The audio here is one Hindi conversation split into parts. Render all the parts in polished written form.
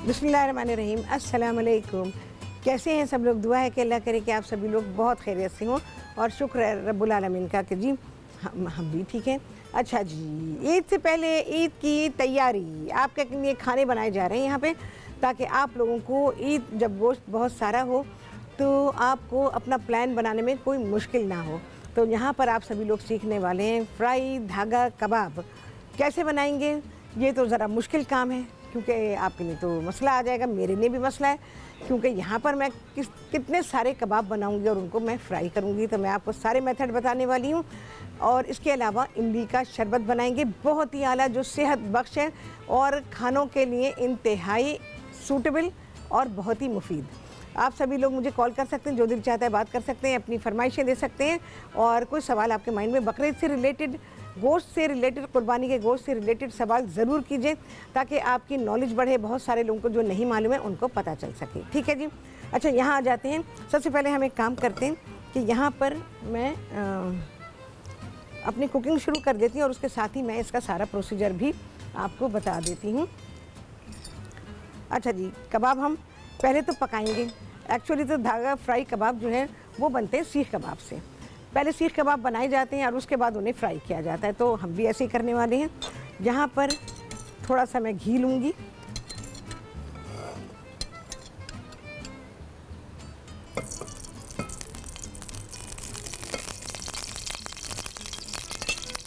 बिस्मिल्लाहिर्रहमानिर्रहीम। अस्सलाम वालेकुम। कैसे हैं सब लोग? दुआ है कि अल्लाह करे कि आप सभी लोग बहुत खैरियत से हों और शुक्र है रब्बुल आलमीन का कि जी हम भी ठीक हैं। अच्छा जी, ईद से पहले ईद की तैयारी आपके लिए खाने बनाए जा रहे हैं यहाँ पे, ताकि आप लोगों को ईद जब गोश्त बहुत सारा हो तो आपको अपना प्लान बनाने में कोई मुश्किल ना हो। तो यहाँ पर आप सभी लोग सीखने वाले हैं फ्राई धागा कबाब कैसे बनाएंगे। ये तो ज़रा मुश्किल काम है क्योंकि आपके लिए तो मसला आ जाएगा, मेरे लिए भी मसला है, क्योंकि यहाँ पर मैं कितने सारे कबाब बनाऊंगी और उनको मैं फ्राई करूँगी। तो मैं आपको सारे मेथड बताने वाली हूँ। और इसके अलावा इमली का शरबत बनाएंगे, बहुत ही आला, जो सेहत बख्श है और खानों के लिए इंतहाई सूटेबल और बहुत ही मुफीद। आप सभी लोग मुझे कॉल कर सकते हैं, जो दिल चाहता है बात कर सकते हैं, अपनी फरमाइशें दे सकते हैं। और कोई सवाल आपके माइंड में बकरीद से रिलेटेड, गोश्त से रिलेटेड, कुर्बानी के गोश्त से रिलेटेड सवाल ज़रूर कीजिए, ताकि आपकी नॉलेज बढ़े। बहुत सारे लोगों को जो नहीं मालूम है उनको पता चल सके। ठीक है जी। अच्छा, यहाँ आ जाते हैं। सबसे पहले हम एक काम करते हैं कि यहाँ पर मैं अपनी कुकिंग शुरू कर देती हूँ और उसके साथ ही मैं इसका सारा प्रोसीजर भी आपको बता देती हूँ। अच्छा जी, कबाब हम पहले तो पकाएंगे। एक्चुअली तो धागा फ्राई कबाब जो है वो बनते हैं सीख कबाब से। पहले सीख कबाब बनाए जाते हैं और उसके बाद उन्हें फ्राई किया जाता है, तो हम भी ऐसे ही करने वाले हैं। यहाँ पर थोड़ा सा मैं घी लूँगी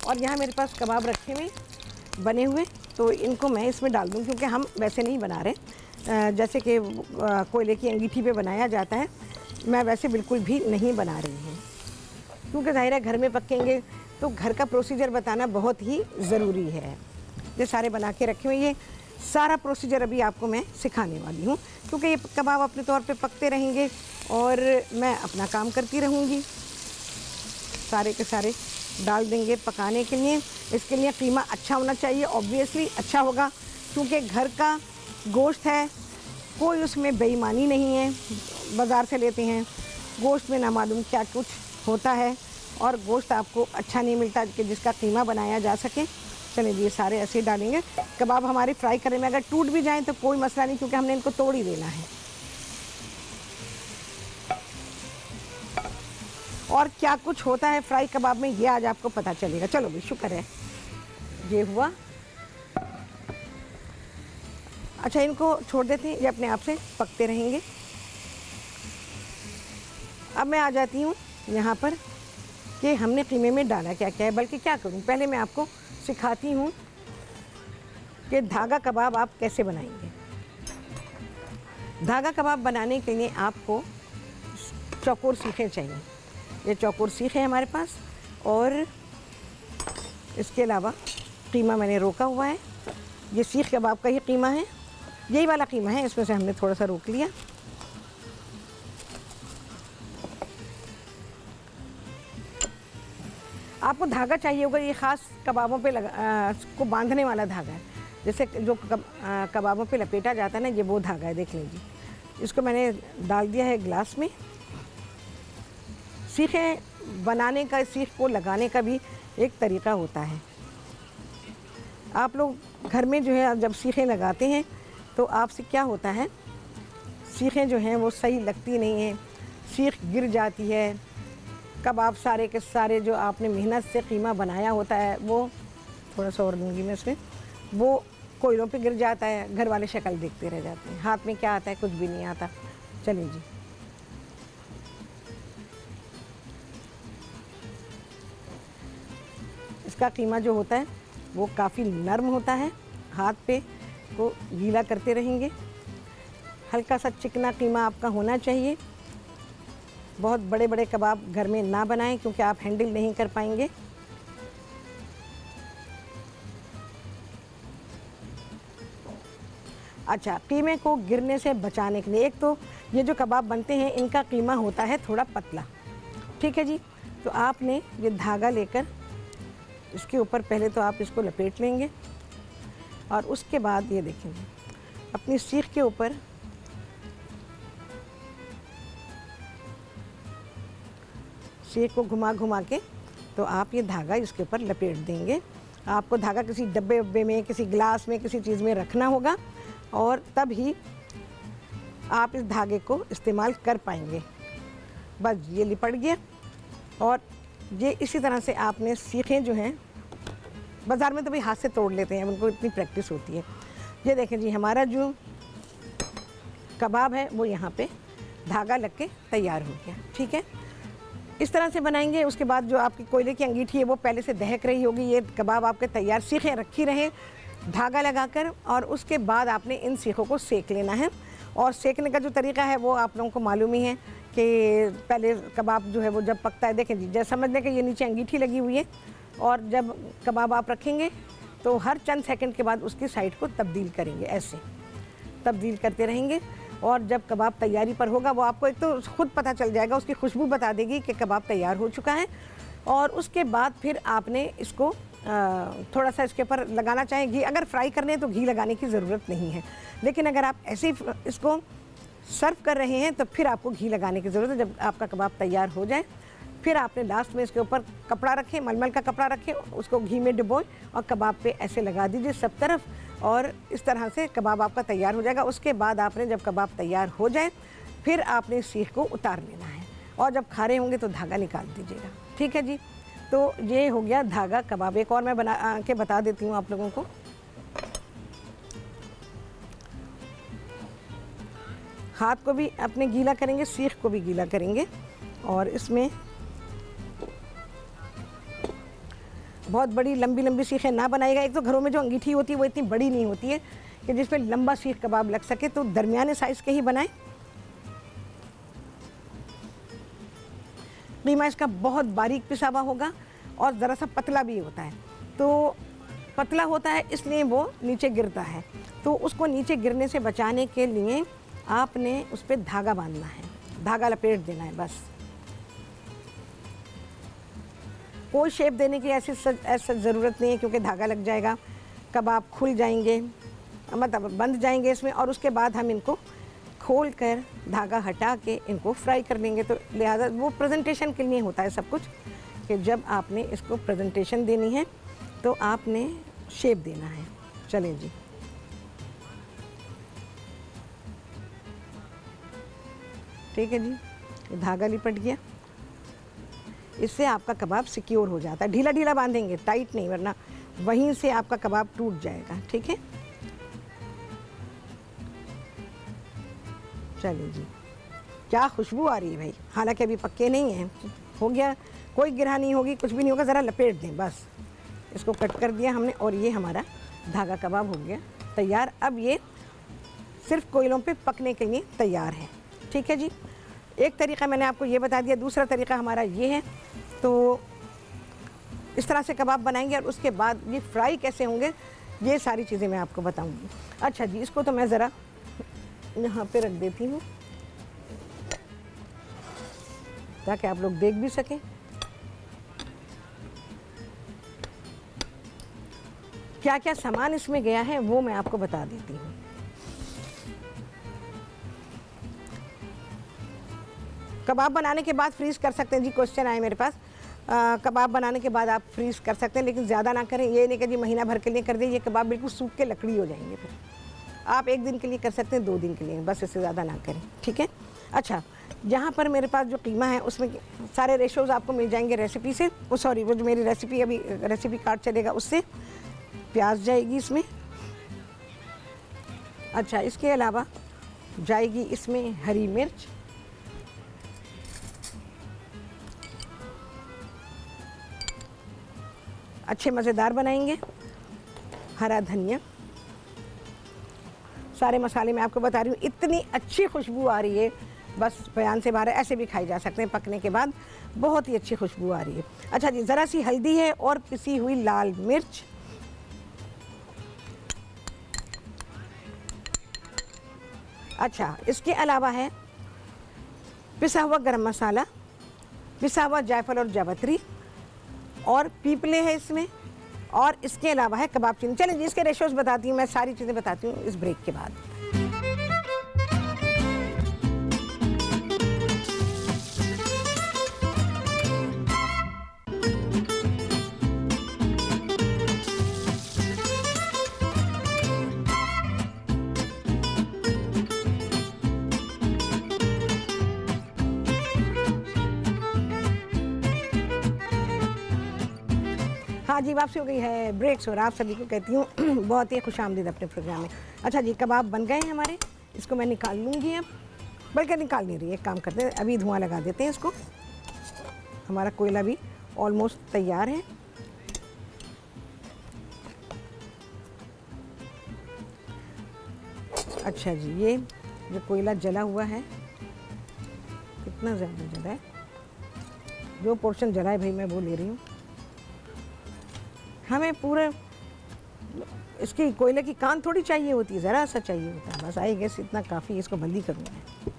और यहाँ मेरे पास कबाब रखे हुए बने हुए, तो इनको मैं इसमें डाल दूँ, क्योंकि हम वैसे नहीं बना रहे जैसे कि कोयले की अंगीठी पे बनाया जाता है। मैं वैसे बिल्कुल भी नहीं बना रही हूँ, क्योंकि ज़ाहिर है घर में पकेंगे तो घर का प्रोसीजर बताना बहुत ही ज़रूरी है। ये सारे बना के रखे हुए, ये सारा प्रोसीजर अभी आपको मैं सिखाने वाली हूँ, क्योंकि ये कबाब अपने तौर पे पकते रहेंगे और मैं अपना काम करती रहूँगी। सारे के सारे डाल देंगे पकाने के लिए। इसके लिए कीमा अच्छा होना चाहिए, ऑब्वियसली अच्छा होगा, क्योंकि घर का गोश्त है, कोई उसमें बेईमानी नहीं है। बाज़ार से लेते हैं गोश्त में ना मालूम क्या कुछ होता है और गोश्त आपको अच्छा नहीं मिलता कि जिसका कीमा बनाया जा सके। चलिए जी, ये सारे ऐसे डालेंगे। कबाब हमारे फ्राई करने में अगर टूट भी जाएं तो कोई मसला नहीं, क्योंकि हमने इनको तोड़ ही देना है। और क्या कुछ होता है फ्राई कबाब में ये आज आपको पता चलेगा। चलो भाई, शुक्र है ये हुआ। अच्छा, इनको छोड़ देते हैं, ये अपने आप से पकते रहेंगे। अब मैं आ जाती हूँ यहाँ पर कि हमने कीमे में डाला क्या क्या है। बल्कि क्या करूँ, पहले मैं आपको सिखाती हूँ कि धागा कबाब आप कैसे बनाएंगे। धागा कबाब बनाने के लिए आपको चौकोर सीखें चाहिए। ये चौकोर सीख है हमारे पास, और इसके अलावा कीमा मैंने रोका हुआ है। ये सीख कबाब का ही कीमा है, यही वाला कीमा है, इसमें से हमने थोड़ा सा रोक लिया। आपको धागा चाहिए होगा, ये ख़ास कबाबों पे को बांधने वाला धागा है। जैसे जो कबाबों पे लपेटा जाता है ना, ये वो धागा है, देख लीजिए। इसको मैंने डाल दिया है ग्लास में। सीखें बनाने का, सीख को लगाने का भी एक तरीक़ा होता है। आप लोग घर में जो है जब सीखें लगाते हैं तो आपसे क्या होता है, सीखें जो हैं वो सही लगती नहीं हैं, सीख गिर जाती है। कबाब सारे के सारे जो आपने मेहनत से कीमा बनाया होता है, वो थोड़ा सा और लूँगी मैं इसमें, वो कोयलों पे गिर जाता है। घर वाले शक्ल देखते रह जाते हैं, हाथ में क्या आता है, कुछ भी नहीं आता। चलिए जी, इसका कीमा जो होता है वो काफ़ी नरम होता है। हाथ पे को गीला करते रहेंगे। हल्का सा चिकना कीमा आपका होना चाहिए। बहुत बड़े बड़े कबाब घर में ना बनाएं, क्योंकि आप हैंडल नहीं कर पाएंगे। अच्छा, कीमे को गिरने से बचाने के लिए, एक तो ये जो कबाब बनते हैं इनका कीमा होता है थोड़ा पतला, ठीक है जी। तो आपने ये धागा लेकर इसके ऊपर पहले तो आप इसको लपेट लेंगे, और उसके बाद ये देखेंगे अपनी सीख के ऊपर सीख को घुमा घुमा के तो आप ये धागा इसके ऊपर लपेट देंगे। आपको धागा किसी डब्बे में, किसी गिलास में, किसी चीज़ में रखना होगा, और तब ही आप इस धागे को इस्तेमाल कर पाएंगे। बस ये लिपट गया। और ये इसी तरह से आपने सीखें जो हैं, बाज़ार में तो भाई हाथ से तोड़ लेते हैं, उनको इतनी प्रैक्टिस होती है। ये देखें जी, हमारा जो कबाब है वो यहाँ पे धागा लग के तैयार हो गया। ठीक है, इस तरह से बनाएंगे। उसके बाद जो आपकी कोयले की अंगीठी है वो पहले से दहक रही होगी। ये कबाब आपके तैयार, सीखें रखी रहें धागा लगाकर, और उसके बाद आपने इन सीखों को सेक लेना है। और सेकने का जो तरीका है वो आप लोगों को मालूम ही है कि पहले कबाब जो है वो जब पकता है, देखें जी, जैसे समझ लें कि ये नीचे अंगीठी लगी हुई है, और जब कबाब आप रखेंगे तो हर चंद सेकंड के बाद उसकी साइड को तब्दील करेंगे, ऐसे तब्दील करते रहेंगे। और जब कबाब तैयारी पर होगा, वो आपको एक तो खुद पता चल जाएगा, उसकी खुशबू बता देगी कि कबाब तैयार हो चुका है। और उसके बाद फिर आपने इसको थोड़ा सा इसके ऊपर लगाना चाहें घी। अगर फ्राई करने हैं तो घी लगाने की ज़रूरत नहीं है, लेकिन अगर आप ऐसे ही इसको सर्व कर रहे हैं तो फिर आपको घी लगाने की ज़रूरत है। जब आपका कबाब तैयार हो जाए, फिर आपने लास्ट में इसके ऊपर कपड़ा रखें, मलमल का कपड़ा रखें, उसको घी में डुबोएं और कबाब पे ऐसे लगा दीजिए सब तरफ, और इस तरह से कबाब आपका तैयार हो जाएगा। उसके बाद आपने जब कबाब तैयार हो जाए, फिर आपने सीख को उतार लेना है, और जब खा रहे होंगे तो धागा निकाल दीजिएगा। ठीक है जी, तो ये हो गया धागा कबाब। एक और मैं बना के बता देती हूँ आप लोगों को। हाथ को भी अपने गीला करेंगे, सीख को भी गीला करेंगे, और इसमें बहुत बड़ी लंबी लंबी सीखें ना बनाएगा। एक तो घरों में जो अंगीठी होती है वो इतनी बड़ी नहीं होती है कि जिस पे लंबा सीख कबाब लग सके, तो दरमियाने साइज़ के ही बनाएं। कीमा इसका बहुत बारीक पिसा हुआ होगा और ज़रा सा पतला भी होता है। तो पतला होता है इसलिए वो नीचे गिरता है, तो उसको नीचे गिरने से बचाने के लिए आपने उस पर धागा बांधना है, धागा लपेट देना है बस। कोई शेप देने की ऐसी ज़रूरत नहीं है, क्योंकि धागा लग जाएगा, कबाब खुल जाएंगे, मतलब बंध जाएंगे इसमें, और उसके बाद हम इनको खोल कर धागा हटा के इनको फ्राई कर लेंगे। तो लिहाजा वो प्रेजेंटेशन के लिए होता है सब कुछ, कि जब आपने इसको प्रेजेंटेशन देनी है तो आपने शेप देना है। चलें जी, ठीक है जी, धागा लिपट गया। इससे आपका कबाब सिक्योर हो जाता है। ढीला ढीला बांधेंगे, टाइट नहीं, वरना वहीं से आपका कबाब टूट जाएगा। ठीक है, चलिए जी, क्या खुशबू आ रही है भाई। हालांकि अभी पक्के नहीं हैं, हो गया, कोई गिरहा नहीं होगी, कुछ भी नहीं होगा, ज़रा लपेट दें बस। इसको कट कर दिया हमने, और ये हमारा धागा कबाब हो गया तैयार। अब ये सिर्फ कोयलों पे पकने के लिए तैयार है। ठीक है जी, एक तरीका मैंने आपको ये बता दिया। दूसरा तरीका हमारा ये है, तो इस तरह से कबाब बनाएंगे, और उसके बाद ये फ्राई कैसे होंगे, ये सारी चीज़ें मैं आपको बताऊंगी। अच्छा जी, इसको तो मैं ज़रा यहाँ पे रख देती हूँ ताकि आप लोग देख भी सकें। क्या क्या सामान इसमें गया है वो मैं आपको बता देती हूँ। कबाब बनाने के बाद फ्रीज़ कर सकते हैं जी, क्वेश्चन आए मेरे पास। कबाब बनाने के बाद आप फ्रीज़ कर सकते हैं, लेकिन ज़्यादा ना करें। ये नहीं कि जी महीना भर के लिए कर दें, ये कबाब बिल्कुल सूख के लकड़ी हो जाएंगे। फिर आप 1 दिन के लिए कर सकते हैं, 2 दिन के लिए, बस इससे ज़्यादा ना करें। ठीक है, अच्छा, यहाँ पर मेरे पास जो कीमा है उसमें सारे रेशोज़ आपको मिल जाएंगे रेसिपी से। वो सॉरी, वो जो मेरी रेसिपी अभी रेसिपी कार्ड चलेगा उससे। प्याज जाएगी इसमें, अच्छा, इसके अलावा जाएगी इसमें हरी मिर्च, अच्छे मज़ेदार बनाएंगे, हरा धनिया, सारे मसाले मैं आपको बता रही हूँ। इतनी अच्छी खुशबू आ रही है, बस बयान से बाहर है। ऐसे भी खाए जा सकते हैं पकने के बाद, बहुत ही अच्छी खुशबू आ रही है। अच्छा जी, ज़रा सी हल्दी है और पिसी हुई लाल मिर्च, अच्छा, इसके अलावा है पिसा हुआ गरम मसाला, पिसा हुआ जायफल और जावित्री, और पीपले है इसमें, और इसके अलावा है कबाब चीनी। चलिए जी, इसके रेशोज़ बताती हूँ मैं, सारी चीज़ें बताती हूँ इस ब्रेक के बाद। हाँ जी, वापसी हो गई है ब्रेक्स और आप सभी को कहती हूँ बहुत ही खुशामदीद अपने प्रोग्राम में। अच्छा जी, कबाब बन गए हैं हमारे, इसको मैं निकाल लूँगी अब, बल्कि निकाल नहीं रही, एक काम करते हैं अभी धुआं लगा देते हैं इसको। हमारा कोयला भी ऑलमोस्ट तैयार है। अच्छा जी, ये जो कोयला जला हुआ है, कितना ज़्यादा जला है, जो पोर्शन जला है भाई मैं वो ले रही हूँ। हमें पूरे इसकी कोयले की कान थोड़ी चाहिए होती है, ज़रा सा चाहिए होता है बस। आई गेस इतना काफ़ी, इसको बंद ही करूँगा।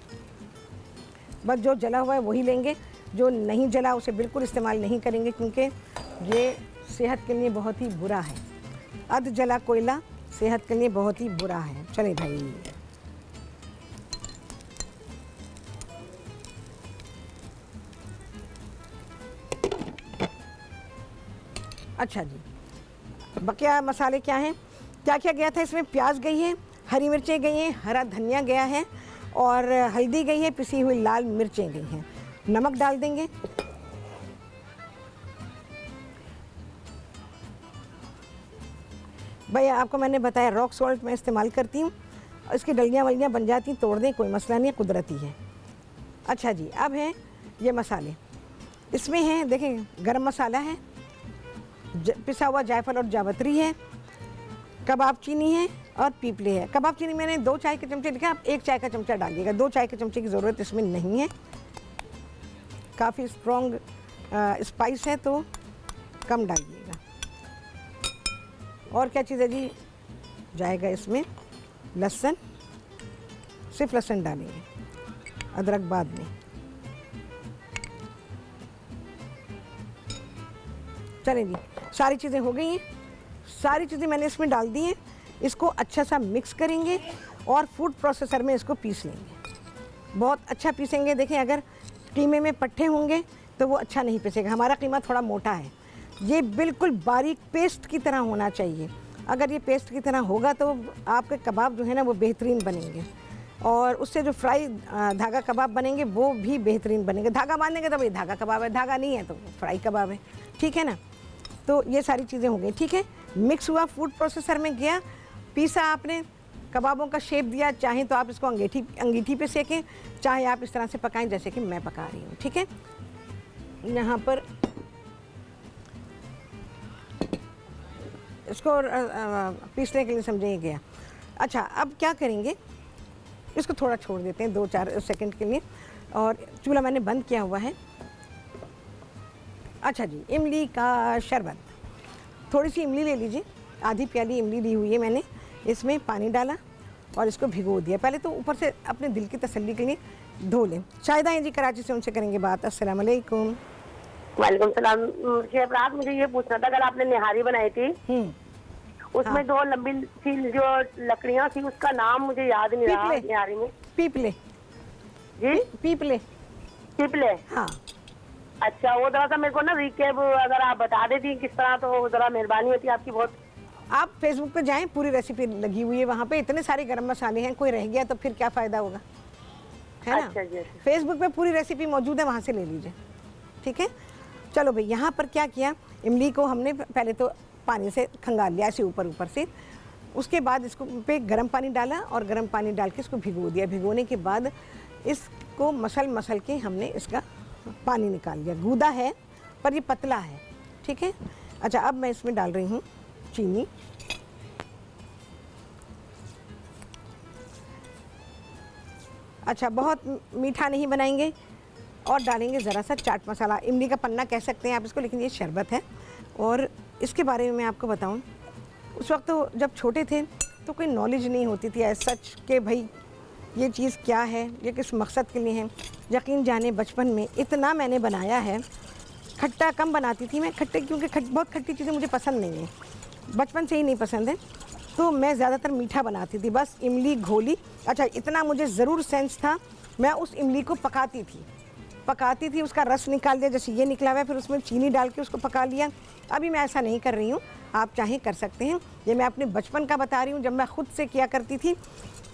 बस जो जला हुआ है वही लेंगे, जो नहीं जला उसे बिल्कुल इस्तेमाल नहीं करेंगे, क्योंकि ये सेहत के लिए बहुत ही बुरा है। अध जला कोयला सेहत के लिए बहुत ही बुरा है। चले भाई, अच्छा जी, बकिया मसाले क्या हैं, क्या क्या गया था इसमें? प्याज गई है, हरी मिर्चें गई हैं, हरा धनिया गया है, और हल्दी गई है, पिसी हुई लाल मिर्चें गई हैं। नमक डाल देंगे, भैया आपको मैंने बताया रॉक सॉल्ट मैं इस्तेमाल करती हूँ। इसकी डलियाँ वलियाँ बन जाती, तोड़ दें, कोई मसला नहीं है, कुदरती है। अच्छा जी, अब है ये मसाले, इसमें है देखें, गरम मसाला है, पिसा हुआ जायफल और जावित्री है, कबाब चीनी है और पीपले है। कबाब चीनी मैंने 2 चाय के चमचे लिखा, आप 1 चाय का चमचा डालिएगा, 2 चाय के चमचे की ज़रूरत इसमें नहीं है। काफ़ी स्ट्रॉन्ग स्पाइस है तो कम डालिएगा। और क्या चीज़ है जी, जाएगा इसमें लहसुन, सिर्फ लहसुन डालेंगे, अदरक बाद में। चलें जी, सारी चीज़ें हो गई हैं, सारी चीज़ें मैंने इसमें डाल दी हैं। इसको अच्छा सा मिक्स करेंगे और फूड प्रोसेसर में इसको पीस लेंगे। बहुत अच्छा पीसेंगे। देखें, अगर कीमे में पट्टे होंगे तो वो अच्छा नहीं पीसेगा। हमारा कीमा थोड़ा मोटा है, ये बिल्कुल बारीक पेस्ट की तरह होना चाहिए। अगर ये पेस्ट की तरह होगा तो आपके कबाब जो है ना वो बेहतरीन बनेंगे, और उससे जो फ्राई धागा कबाब बनेंगे वो भी बेहतरीन बनेंगे। धागा बांधेंगे तो भाई धागा कबाब है, धागा नहीं है तो फ्राई कबाब है, ठीक है ना। तो ये सारी चीज़ें हो गई, ठीक है। मिक्स हुआ, फूड प्रोसेसर में गया, पीसा, आपने कबाबों का शेप दिया। चाहे तो आप इसको अंगीठी पे सेकें, चाहे आप इस तरह से पकाएं जैसे कि मैं पका रही हूँ, ठीक है। यहाँ पर इसको पीसने के लिए समझिए गया। अच्छा, अब क्या करेंगे, इसको थोड़ा छोड़ देते हैं 2-4 सेकंड के लिए, और चूल्हा मैंने बंद किया हुआ है। अच्छा जी, इमली का शरबत, थोड़ी सी इमली ले लीजिए, आधी प्याली इमली ली हुई है मैंने। इसमें पानी डाला और इसको भिगो दिया। पहले तो ऊपर से अपने दिल की तसल्ली के लिए धो लें। शाहिदा हैं जी कराची से, उनसे करेंगे बात। अस्सलाम वालेकुम। वालेकुम सलाम। शेफ रात, मुझे ये पूछना था, अगर आपने निहारी बनाई थी उसमें हाँ। 2 लंबी सी जो लकड़ियाँ थी उसका नाम मुझे याद नहीं रहा। निहारी में पीपले जी, पीपले पीपले, हाँ। अच्छा, वो जरा सा मेरे को ना रिकेप अगर आप बता देती किस तरह, तो जरा मेहरबानी होती आपकी बहुत। आप फेसबुक पे जाएं, पूरी रेसिपी लगी हुई है वहाँ पे, इतने सारे गरम मसाले हैं, कोई रह गया तो फिर क्या फ़ायदा होगा, है ना। अच्छा जी, फेसबुक पे पूरी रेसिपी मौजूद है, वहाँ से ले लीजिए, ठीक है। चलो भाई, यहाँ पर क्या किया, इमली को हमने पहले तो पानी से खंगाल लिया ऐसे ऊपर ऊपर से। उसके बाद इसको पे गर्म पानी डाला और गर्म पानी डाल के इसको भिगो दिया। भिगोने के बाद इसको मसल के हमने इसका पानी निकाल लिया। गूदा है पर ये पतला है, ठीक है। अच्छा, अब मैं इसमें डाल रही हूँ चीनी। अच्छा, बहुत मीठा नहीं बनाएंगे, और डालेंगे ज़रा सा चाट मसाला, इमली का पन्ना कह सकते हैं आप इसको, लेकिन ये शरबत है। और इसके बारे में मैं आपको बताऊं, उस वक्त तो जब छोटे थे तो कोई नॉलेज नहीं होती थी ऐसा सच के भाई ये चीज़ क्या है, ये किस मकसद के लिए है। यकीन जाने बचपन में इतना मैंने बनाया है। खट्टा कम बनाती थी मैं, खट्टे क्योंकि बहुत खट्टी चीज़ें मुझे पसंद नहीं है, बचपन से ही नहीं पसंद है, तो मैं ज़्यादातर मीठा बनाती थी, बस इमली घोली। अच्छा, इतना मुझे ज़रूर सेंस था, मैं उस इमली को पकाती थी, उसका रस निकाल दिया जैसे ये निकला हुआ है, फिर उसमें चीनी डाल के उसको पका लिया। अभी मैं ऐसा नहीं कर रही हूँ, आप चाहें कर सकते हैं। ये मैं अपने बचपन का बता रही हूँ, जब मैं ख़ुद से किया करती थी।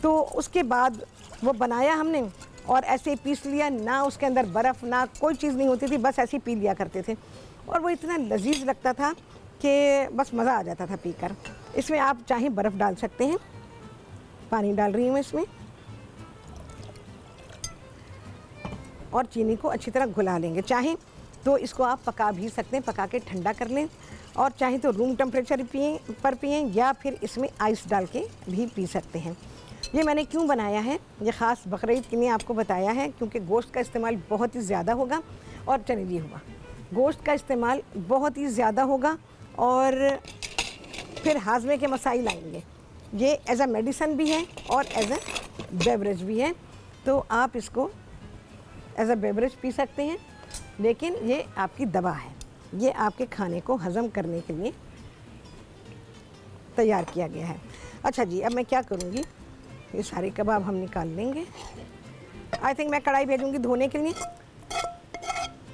तो उसके बाद वो बनाया हमने और ऐसे ही पीस लिया, ना उसके अंदर बर्फ़ ना कोई चीज़ नहीं होती थी, बस ऐसे ही पी लिया करते थे, और वो इतना लजीज लगता था कि बस मज़ा आ जाता था पीकर। इसमें आप चाहें बर्फ़ डाल सकते हैं, पानी डाल रही हूँ इसमें, और चीनी को अच्छी तरह घुला लेंगे। चाहें तो इसको आप पका भी सकते हैं, पका के ठंडा कर लें, और चाहें तो रूम टेम्परेचर पिएं या फिर इसमें आइस डाल के भी पी सकते हैं। ये मैंने क्यों बनाया है, ये ख़ास बकरीद के लिए आपको बताया है, क्योंकि गोश्त का इस्तेमाल बहुत ही ज़्यादा होगा। और चलिए ये हुआ, गोश्त का इस्तेमाल बहुत ही ज़्यादा होगा और फिर हाजमे के मसाइल आएंगे। ये एज अ मेडिसन भी है और एज अ बेवरेज भी है, तो आप इसको एज अ बेवरेज पी सकते हैं, लेकिन ये आपकी दवा है, ये आपके खाने को हज़म करने के लिए तैयार किया गया है। अच्छा जी, अब मैं क्या करूँगी, ये सारे कबाब हम निकाल लेंगे। आई थिंक मैं कढ़ाई भेजूँगी धोने के लिए,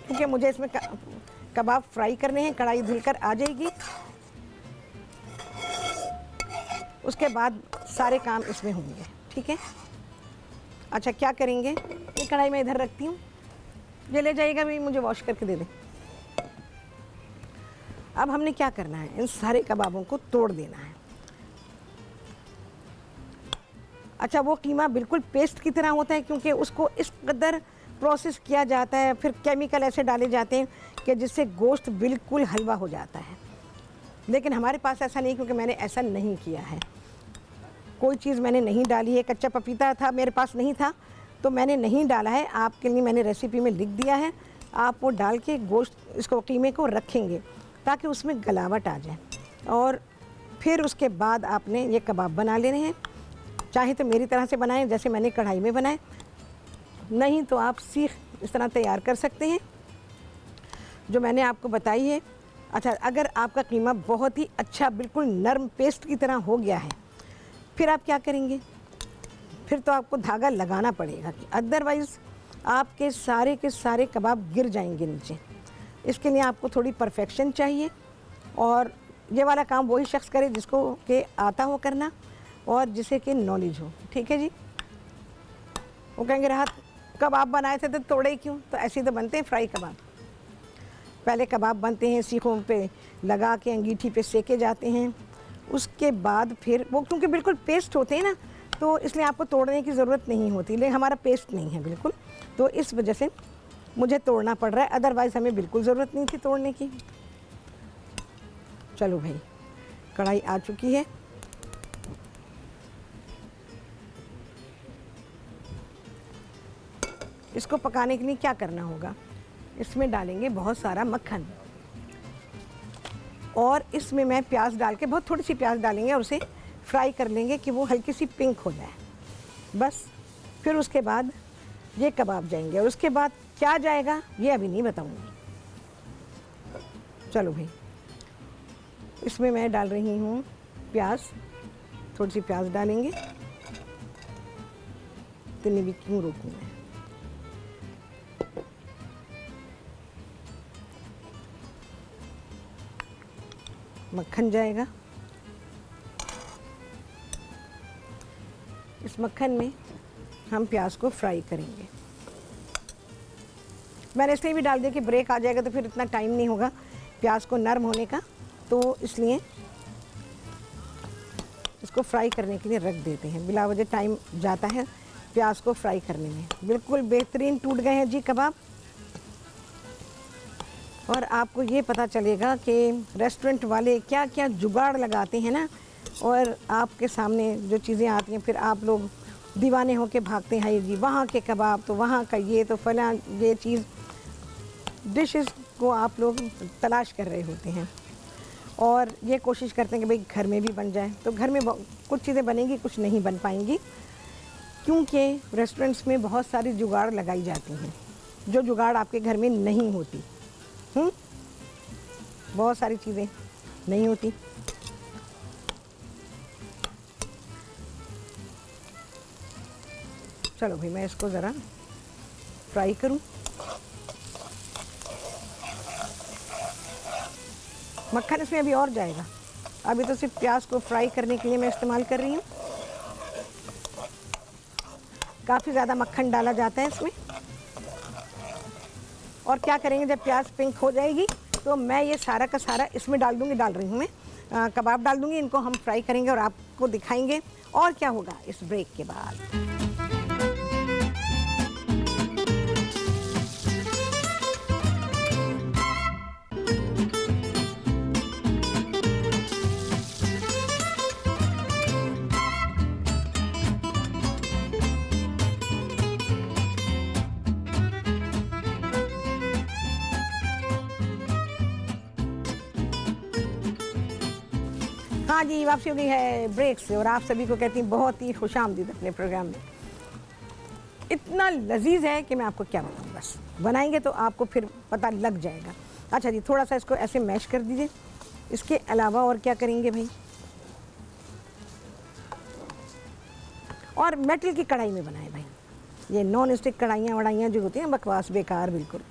क्योंकि मुझे इसमें कबाब फ्राई करने हैं। कढ़ाई धुलकर आ जाएगी, उसके बाद सारे काम इसमें होंगे, ठीक है। अच्छा क्या करेंगे, ये कढ़ाई मैं इधर रखती हूँ, ये ले जाइएगा भी, मुझे वॉश करके दे दें। अब हमने क्या करना है, इन सारे कबाबों को तोड़ देना है। अच्छा, वो कीमा बिल्कुल पेस्ट की तरह होता है, क्योंकि उसको इस कदर प्रोसेस किया जाता है, फिर केमिकल ऐसे डाले जाते हैं कि जिससे गोश्त बिल्कुल हलवा हो जाता है। लेकिन हमारे पास ऐसा नहीं, क्योंकि मैंने ऐसा नहीं किया है, कोई चीज़ मैंने नहीं डाली है। कच्चा पपीता था मेरे पास, नहीं था तो मैंने नहीं डाला है। आपके लिए मैंने रेसिपी में लिख दिया है, आप वो डाल के गोश्त, इसको कीमे को रखेंगे ताकि उसमें गलावट आ जाए, और फिर उसके बाद आपने ये कबाब बना लेने हैं। चाहे तो मेरी तरह से बनाएं जैसे मैंने कढ़ाई में बनाए, नहीं तो आप सीख इस तरह तैयार कर सकते हैं जो मैंने आपको बताई है। अच्छा, अगर आपका कीमा बहुत ही अच्छा बिल्कुल नरम पेस्ट की तरह हो गया है, फिर आप क्या करेंगे, फिर तो आपको धागा लगाना पड़ेगा, कि अदरवाइज़ आपके सारे के सारे कबाब गिर जाएंगे नीचे। इसके लिए आपको थोड़ी परफेक्शन चाहिए, और ये वाला काम वही शख्स करे जिसको के आता हो करना और जिसे कि नॉलेज हो, ठीक है जी। वो कहेंगे राहत कबाब बनाए थे तो तोड़े क्यों, तो ऐसे ही तो बनते हैं फ्राई कबाब। पहले कबाब बनते हैं, सीखों पे लगा के अंगीठी पे सेके जाते हैं, उसके बाद फिर वो क्योंकि बिल्कुल पेस्ट होते हैं ना, तो इसलिए आपको तोड़ने की ज़रूरत नहीं होती। लेकिन हमारा पेस्ट नहीं है बिल्कुल, तो इस वजह से मुझे तोड़ना पड़ रहा है, अदरवाइज़ हमें बिल्कुल ज़रूरत नहीं थी तोड़ने की। चलो भाई, कढ़ाई आ चुकी है, इसको पकाने के लिए क्या करना होगा, इसमें डालेंगे बहुत सारा मक्खन, और इसमें मैं प्याज डाल के, बहुत थोड़ी सी प्याज डालेंगे और उसे फ्राई कर लेंगे कि वो हल्की सी पिंक हो जाए, बस। फिर उसके बाद ये कबाब जाएंगे, और उसके बाद क्या जाएगा ये अभी नहीं बताऊंगी। चलो भाई, इसमें मैं डाल रही हूँ प्याज, थोड़ी सी प्याज डालेंगे, इतनी भी क्यों रोकूँ मैं। मक्खन जाएगा, इस मक्खन में हम प्याज को फ्राई करेंगे। मैंने इसलिए भी डाल दिया कि ब्रेक आ जाएगा तो फिर इतना टाइम नहीं होगा प्याज को नरम होने का, तो इसलिए इसको फ्राई करने के लिए रख देते हैं। बिला वजह टाइम जाता है प्याज को फ्राई करने में। बिल्कुल बेहतरीन टूट गए हैं जी कबाब, और आपको ये पता चलेगा कि रेस्टोरेंट वाले क्या क्या जुगाड़ लगाते हैं ना, और आपके सामने जो चीज़ें आती हैं फिर आप लोग दीवाने होके भागते हैं, जी वहाँ के कबाब तो वहाँ का ये तो फला, ये चीज़ डिशेस को आप लोग तलाश कर रहे होते हैं, और ये कोशिश करते हैं कि भाई घर में भी बन जाए। तो घर में कुछ चीज़ें बनेंगी, कुछ नहीं बन पाएंगी, क्योंकि रेस्टोरेंट्स में बहुत सारी जुगाड़ लगाई जाती हैं जो जुगाड़ आपके घर में नहीं होती। बहुत सारी चीज़ें नहीं होती। चलो भाई, मैं इसको ज़रा फ्राई करूं। मक्खन इसमें अभी और जाएगा, अभी तो सिर्फ प्याज को फ्राई करने के लिए मैं इस्तेमाल कर रही हूँ। काफ़ी ज़्यादा मक्खन डाला जाता है इसमें। और क्या करेंगे, जब प्याज पिंक हो जाएगी तो मैं ये सारा का सारा इसमें डाल दूँगी, डाल रही हूँ मैं कबाब डाल दूँगी, इनको हम फ्राई करेंगे और आपको दिखाएंगे और क्या होगा इस ब्रेक के बाद। हाँ जी, वापसी हो गई है ब्रेक से और आप सभी को कहती हूँ बहुत ही खुशामदीद अपने प्रोग्राम में। इतना लजीज है कि मैं आपको क्या बताऊँ, बस बनाएंगे तो आपको फिर पता लग जाएगा। अच्छा जी, थोड़ा सा इसको ऐसे मैश कर दीजिए। इसके अलावा और क्या करेंगे भाई, और मेटल की कढ़ाई में बनाए भाई। ये नॉन स्टिक कढ़ाइयाँ वढ़ाइयाँ जो होती हैं बकवास, बेकार, बिल्कुल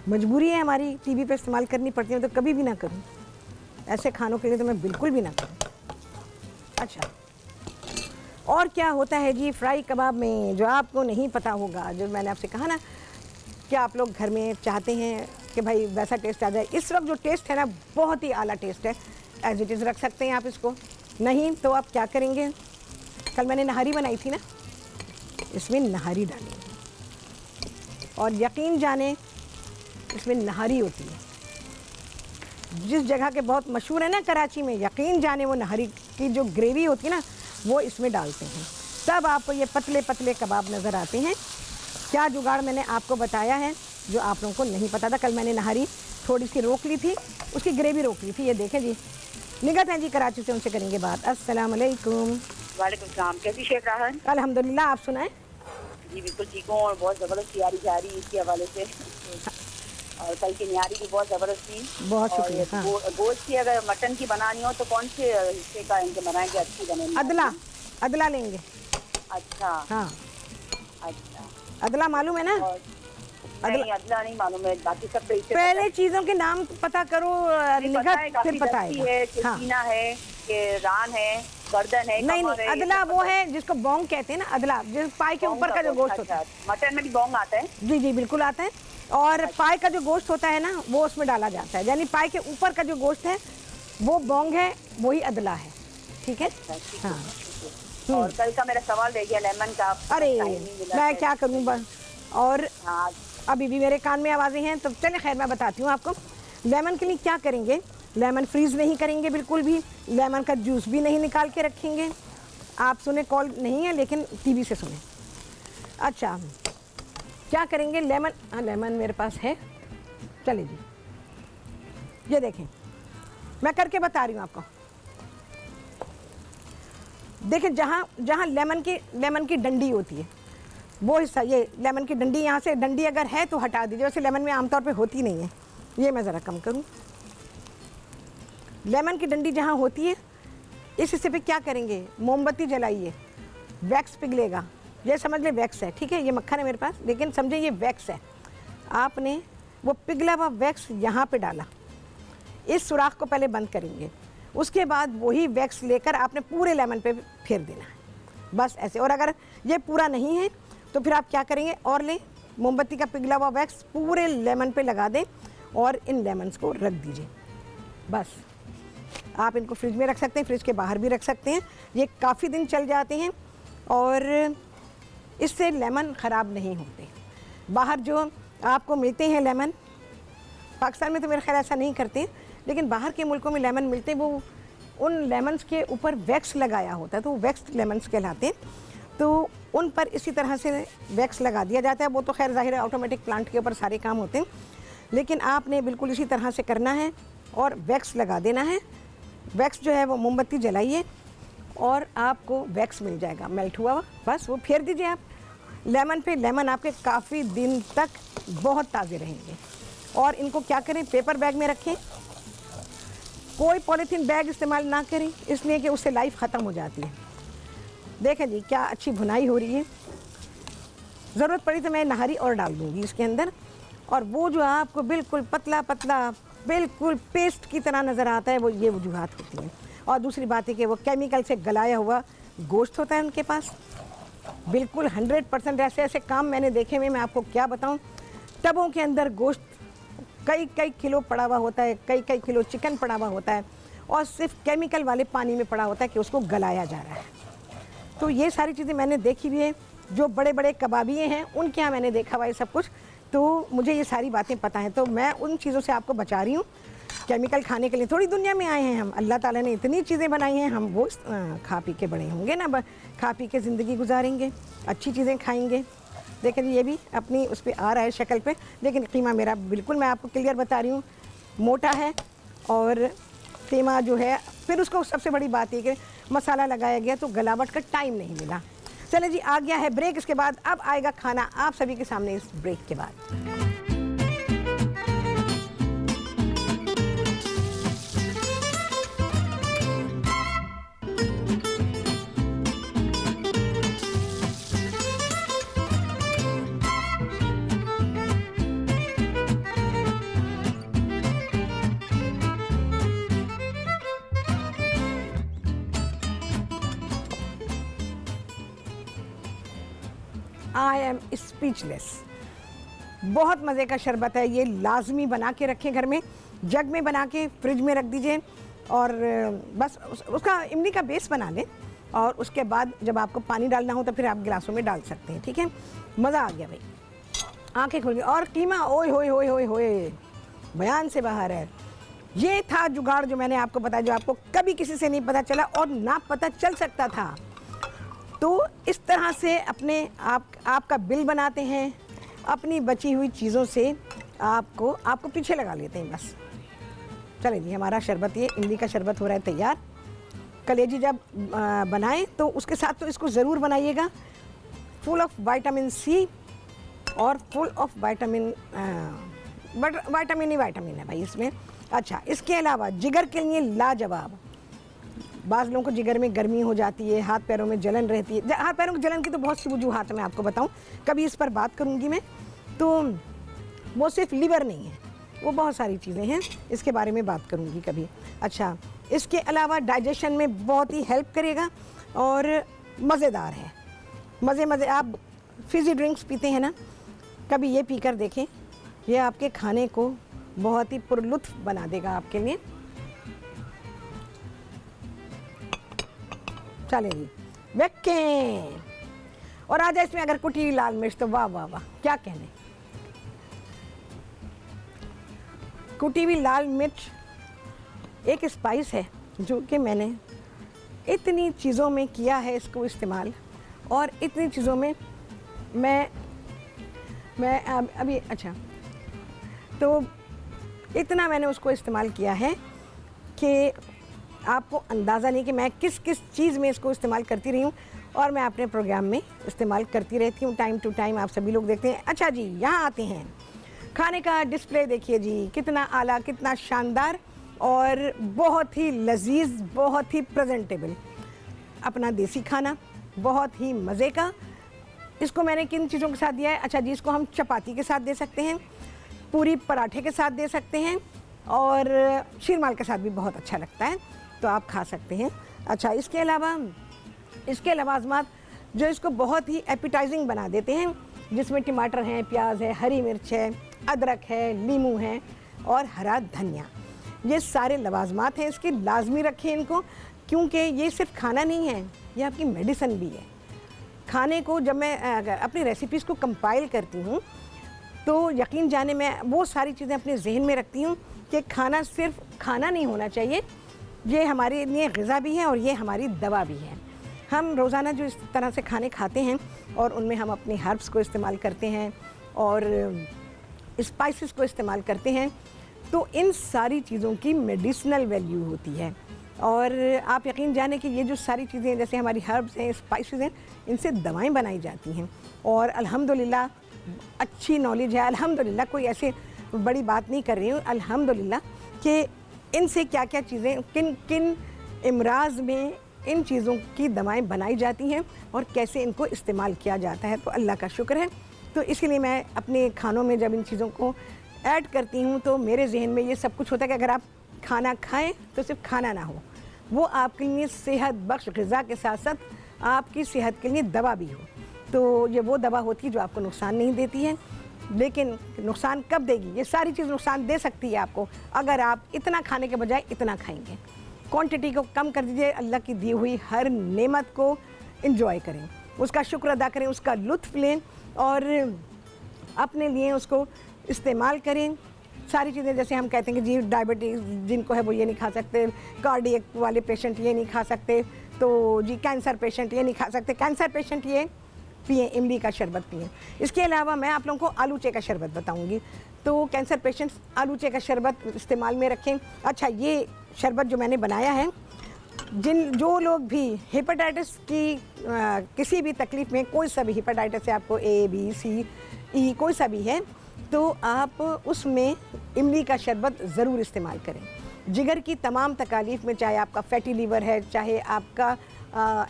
मजबूरी है हमारी, टीवी पे इस्तेमाल करनी पड़ती है, तो कभी भी ना करूँ ऐसे खानों के लिए, तो मैं बिल्कुल भी ना करूँ। अच्छा, और क्या होता है जी फ्राई कबाब में जो आपको नहीं पता होगा, जो मैंने आपसे कहा ना कि आप लोग घर में चाहते हैं कि भाई वैसा टेस्ट आ जाए। इस वक्त जो टेस्ट है ना बहुत ही आला टेस्ट है, एज इट इज़ रख सकते हैं आप इसको, नहीं तो आप क्या करेंगे, कल मैंने नहारी बनाई थी ना, इसमें नहारी डालेंगे और यकीन जाने इसमें नहारी होती है जिस जगह के बहुत मशहूर है ना कराची में, यकीन जाने वो नहारी की जो ग्रेवी होती है ना वो इसमें डालते हैं, तब आपको ये पतले पतले कबाब नज़र आते हैं। क्या जुगाड़ मैंने आपको बताया है जो आप लोगों को नहीं पता था। कल मैंने नहारी थोड़ी सी रोक ली थी, उसकी ग्रेवी रोक ली थी। ये देखें जी, निगत हैं जी कराची से, उनसे करेंगे बात। अस्सलाम वालेकुम। वालेकुम सलाम, कैसी शेख राहन? अल्हम्दुलिल्लाह, आप सुनाएं? जी बिल्कुल ठीक हूँ और बहुत ज़बरदस्त तैयारी जा रही है इसके हवाले से, और कल की न्यारी भी बहुत ज़बरदस्त थी। बहुत शुक्रिया। हाँ। गोश्त की अगर मटन की बनानी हो तो कौन से हिस्से का इनके बनाएंगे अच्छी बनेगी? अदला, अदला लेंगे। अच्छा हाँ, अच्छा, अदला मालूम है ना? नहीं अदला नहीं मालूम है, बाकी सब तो इससे पहले चीज़ों के नाम पता करो, निगत फिर पता है। हाँ। सीना है कि रान है, गर्दन है, नहीं नहीं, अदला वो है जिसको बोंग कहते हैं ना, अदला जिस पाई के ऊपर का जो गोश्त होता है। मटन में भी बोंग आता है? जी जी बिल्कुल आता है, और पाई का जो गोश्त होता है ना वो उसमें डाला जाता है, यानी पाई के ऊपर का जो गोश्त है वो बोंग है, वही अदला है। ठीक है। हाँ। और कल का मेरा सवाल रह गया लेमन का। अरे मैं क्या करूँ बस, और हाँ अभी भी मेरे कान में आवाज़ें हैं, तो चले खैर मैं बताती हूँ आपको। लेमन के लिए क्या करेंगे, लेमन फ्रीज़ नहीं करेंगे बिल्कुल भी, लेमन का जूस भी नहीं निकाल के रखेंगे। आप सुने, कॉल नहीं है लेकिन टीवी से सुने। अच्छा, क्या करेंगे, लेमन, हाँ लेमन मेरे पास है, चलिए जी ये देखें मैं करके बता रही हूँ आपको। देखें जहाँ जहाँ लेमन की डंडी होती है वो हिस्सा, ये लेमन की डंडी, यहाँ से डंडी अगर है तो हटा दीजिए, वैसे लेमन में आमतौर पे होती नहीं है। ये मैं ज़रा कम करूँ। लेमन की डंडी जहाँ होती है इस हिस्से पे क्या करेंगे, मोमबत्ती जलाइए, वैक्स पिघलेगा, ये समझ लें वैक्स है। ठीक है, ये मक्खन है मेरे पास लेकिन समझे ये वैक्स है। आपने वो पिघला हुआ वैक्स यहाँ पे डाला, इस सुराख को पहले बंद करेंगे, उसके बाद वही वैक्स लेकर आपने पूरे लेमन पे फेर देना है, बस ऐसे। और अगर ये पूरा नहीं है तो फिर आप क्या करेंगे, और ले मोमबत्ती का पिघला हुआ वैक्स पूरे लेमन पे लगा दें और इन लेमन्स को रख दीजिए। बस आप इनको फ्रिज में रख सकते हैं, फ्रिज के बाहर भी रख सकते हैं, ये काफ़ी दिन चल जाते हैं और इससे लेमन ख़राब नहीं होते। बाहर जो आपको मिलते हैं लेमन, पाकिस्तान में तो मेरा ख्याल ऐसा नहीं करते, लेकिन बाहर के मुल्कों में लेमन मिलते हैं, वो उन लेमन्स के ऊपर वैक्स लगाया होता है, तो वो वैक्स लेमन्स कहलाते हैं। तो उन पर इसी तरह से वैक्स लगा दिया जाता है। वो तो खैर ज़ाहिर है ऑटोमेटिक प्लांट के ऊपर सारे काम होते हैं, लेकिन आपने बिल्कुल इसी तरह से करना है और वैक्स लगा देना है। वैक्स जो है वो मोमबत्ती जलाइए और आपको वैक्स मिल जाएगा मेल्ट हुआ हुआ, बस वो फेर दीजिए आप लेमन पे। लेमन आपके काफ़ी दिन तक बहुत ताज़े रहेंगे। और इनको क्या करें, पेपर बैग में रखें, कोई पॉलीथीन बैग इस्तेमाल ना करें, इसलिए कि उससे लाइफ ख़त्म हो जाती है। देखें जी क्या अच्छी भुनाई हो रही है। ज़रूरत पड़ी तो मैं नहारी और डाल दूँगी इसके अंदर, और वो जो आपको बिल्कुल पतला पतला बिल्कुल पेस्ट की तरह नज़र आता है, वो ये वजूहात होती हैं। और दूसरी बात है कि वो केमिकल से गलाया हुआ गोश्त होता है उनके पास, बिल्कुल 100%। ऐसे ऐसे काम मैंने देखे हुए, मैं आपको क्या बताऊं। टबों के अंदर गोश्त कई कई किलो पड़ा हुआ होता है, कई कई किलो चिकन पड़ा हुआ होता है और सिर्फ केमिकल वाले पानी में पड़ा होता है कि उसको गलाया जा रहा है। तो ये सारी चीज़ें मैंने देखी हुई है। जो बड़े बड़े कबाबिये हैं उनके यहाँ मैंने देखा हुआ है सब कुछ, तो मुझे ये सारी बातें पता हैं। तो मैं उन चीज़ों से आपको बचा रही हूँ। केमिकल खाने के लिए थोड़ी दुनिया में आए हैं हम, अल्लाह ताला ने इतनी चीज़ें बनाई हैं, हम वो खा पी के बड़े होंगे ना, खा पी के ज़िंदगी गुजारेंगे, अच्छी चीज़ें खाएंगे। देखें ये भी अपनी उस पर आ रहा है शक्ल पे, लेकिन कीमा मेरा बिल्कुल मैं आपको क्लियर बता रही हूँ मोटा है। और कीमा जो है फिर उसको सबसे बड़ी बात है कि मसाला लगाया गया तो गलावट का टाइम नहीं मिला। चले जी, आ गया है ब्रेक, इसके बाद अब आएगा खाना आप सभी के सामने इस ब्रेक के बाद। I am speechless. बहुत मज़े का शरबत है ये, लाजमी बना के रखें घर में, जग में बना के फ्रिज में रख दीजिए और बस उसका इमली का बेस बना लें और उसके बाद जब आपको पानी डालना हो तो फिर आप गिलासों में डाल सकते हैं। ठीक है, मज़ा आ गया भाई, आंखें खुल गई। और कीमा ओए होए होए होए होए बयान से बाहर है। ये था जुगाड़ जो मैंने आपको बताया, जो आपको कभी किसी से नहीं पता चला और ना पता चल सकता था। तो इस तरह से अपने आपका बिल बनाते हैं, अपनी बची हुई चीज़ों से आपको पीछे लगा लेते हैं बस। चलें जी, हमारा शरबत, ये इमली का शरबत हो रहा है तैयार। कलेजी जब बनाएं तो उसके साथ तो इसको ज़रूर बनाइएगा। फुल ऑफ विटामिन सी और फुल ऑफ विटामिन है भाई इसमें। अच्छा, इसके अलावा जिगर के लिए लाजवाब। बाज़ लोगों को जिगर में गर्मी हो जाती है, हाथ पैरों में जलन रहती है। हाथ पैरों की जलन की तो बहुत सी वजूहात मैं आपको बताऊं, कभी इस पर बात करूंगी मैं। तो वो सिर्फ लिवर नहीं है, वो बहुत सारी चीज़ें हैं, इसके बारे में बात करूंगी कभी। अच्छा, इसके अलावा डाइजेशन में बहुत ही हेल्प करेगा और मज़ेदार है। मज़े आप फिज़ी ड्रिंक्स पीते हैं ना, कभी ये पी कर देखें, ये आपके खाने को बहुत ही पुरलुत्फ बना देगा आपके लिए। चले जी, वेक्के। और आ जाए इसमें अगर कुटी हुई लाल मिर्च तो वाह वाह वाह, क्या कहने। कुटी हुई लाल मिर्च एक स्पाइस है जो कि मैंने इतनी चीज़ों में किया है इसको इस्तेमाल, और इतनी चीज़ों में मैं अभी अच्छा तो इतना मैंने उसको इस्तेमाल किया है कि आपको अंदाज़ा नहीं कि मैं किस किस चीज़ में इसको इस्तेमाल करती रही हूँ, और मैं अपने प्रोग्राम में इस्तेमाल करती रहती हूँ टाइम टू टाइम, आप सभी लोग देखते हैं। अच्छा जी, यहाँ आते हैं, खाने का डिस्प्ले देखिए जी, कितना आला, कितना शानदार और बहुत ही लजीज, बहुत ही प्रेजेंटेबल। अपना देसी खाना बहुत ही मज़े का। इसको मैंने किन चीज़ों के साथ दिया है? अच्छा जी, इसको हम चपाती के साथ दे सकते हैं, पूरी पराठे के साथ दे सकते हैं और शीरमाल के साथ भी बहुत अच्छा लगता है, तो आप खा सकते हैं। अच्छा, इसके अलावा लवाज़मात जो इसको बहुत ही एपिटाइजिंग बना देते हैं, जिसमें टमाटर हैं, प्याज है, हरी मिर्च है, अदरक है, नींबू है और हरा धनिया। ये सारे लवाज़मात हैं इसके, लाजमी रखें इनको, क्योंकि ये सिर्फ खाना नहीं है, ये आपकी मेडिसिन भी है। खाने को जब मैं अपनी रेसिपीज़ को कंपाइल करती हूँ तो यकीन जाने मैं वो सारी चीज़ें अपने जहन में रखती हूँ कि खाना सिर्फ खाना नहीं होना चाहिए, ये हमारे लिए ग़िज़ा भी है और ये हमारी दवा भी है। हम रोज़ाना जो इस तरह से खाने खाते हैं और उनमें हम अपने हर्ब्स को इस्तेमाल करते हैं और स्पाइसेस को इस्तेमाल करते हैं, तो इन सारी चीज़ों की मेडिसिनल वैल्यू होती है। और आप यकीन जाने कि ये जो सारी चीज़ें जैसे हमारी हर्ब्स हैं, स्पाइसेस हैं, इनसे दवाएं बनाई जाती हैं और अल्हम्दुलिल्लाह अच्छी नॉलेज है। अल्हम्दुलिल्लाह कोई ऐसे बड़ी बात नहीं कर रही हूँ, अल्हम्दुलिल्लाह कि इनसे क्या क्या चीज़ें, किन किन इमराज में इन चीज़ों की दवाएं बनाई जाती हैं और कैसे इनको इस्तेमाल किया जाता है, तो अल्लाह का शुक्र है। तो इसलिए मैं अपने खानों में जब इन चीज़ों को ऐड करती हूँ तो मेरे जहन में ये सब कुछ होता है कि अगर आप खाना खाएं तो सिर्फ खाना ना हो, वो आपके लिए सेहत बख्श ग़िज़ा के साथ साथ आपकी सेहत के लिए दवा भी हो। तो ये वो दवा होती है जो आपको नुकसान नहीं देती है, लेकिन नुकसान कब देगी? ये सारी चीज़ नुकसान दे सकती है आपको अगर आप इतना खाने के बजाय इतना खाएंगे। क्वांटिटी को कम कर दीजिए, अल्लाह की दी हुई हर नेमत को एंजॉय करें, उसका शुक्र अदा करें, उसका लुत्फ़ लें और अपने लिए उसको इस्तेमाल करें। सारी चीज़ें जैसे हम कहते हैं कि जी डायबिटीज़ जिनको है वो ये नहीं खा सकते, कार्डियक वाले पेशेंट ये नहीं खा सकते, तो जी कैंसर पेशेंट ये नहीं खा सकते, कैंसर पेशेंट ये पिए, इमली का शरबत पिए। इसके अलावा मैं आप लोगों को आलूचे का शरबत बताऊंगी, तो कैंसर पेशेंट्स आलूचे का शरबत इस्तेमाल में रखें। अच्छा, ये शरबत जो मैंने बनाया है, जो लोग भी हेपेटाइटिस की किसी भी तकलीफ़ में, कोई सा भी हेपेटाइटिस है आपको, A B C E कोई सा भी है, तो आप उसमें इमली का शरबत ज़रूर इस्तेमाल करें। जिगर की तमाम तकालीफ़ में, चाहे आपका फैटी लीवर है, चाहे आपका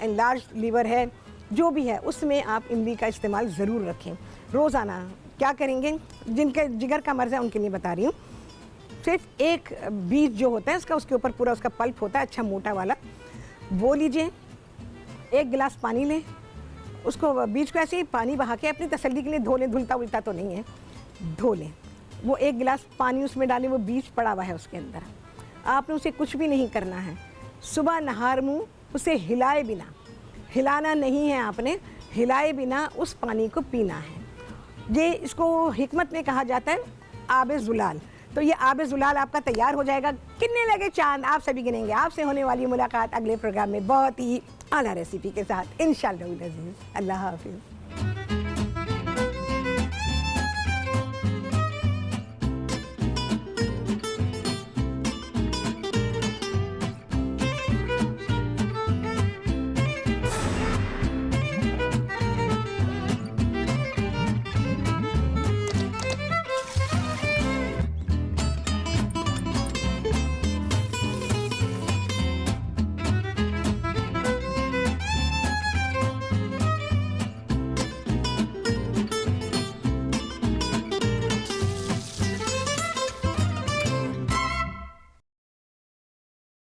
एनलार्ज लीवर है, जो भी है उसमें आप इमली का इस्तेमाल ज़रूर रखें। रोज़ाना क्या करेंगे, जिनके जिगर का मर्ज़ है उनके लिए बता रही हूँ, सिर्फ एक बीज जो होता है उसका, उसके ऊपर पूरा उसका पल्प होता है अच्छा मोटा वाला, वो लीजिए, 1 गिलास पानी लें, उसको बीज को ऐसे ही पानी बहा के अपनी तसल्ली के लिए धो लें, धुलता उलता तो नहीं है, धो लें। वो 1 गिलास पानी उसमें डालें, वो बीज पड़ा हुआ है उसके अंदर, आपने उसे कुछ भी नहीं करना है। सुबह नहार मुँह उसे हिलाए बिना, हिलाना नहीं है आपने, हिलाए बिना उस पानी को पीना है। ये इसको हिकमत में कहा जाता है आबे ज़ुलाल। तो ये आबे ज़ुलाल आपका तैयार हो जाएगा। कितने लगे चांद, आप सभी गिनेंगे। आपसे होने वाली मुलाकात अगले प्रोग्राम में बहुत ही आला रेसिपी के साथ इंशाअल्लाह। अल्लाह हाफ़िज़।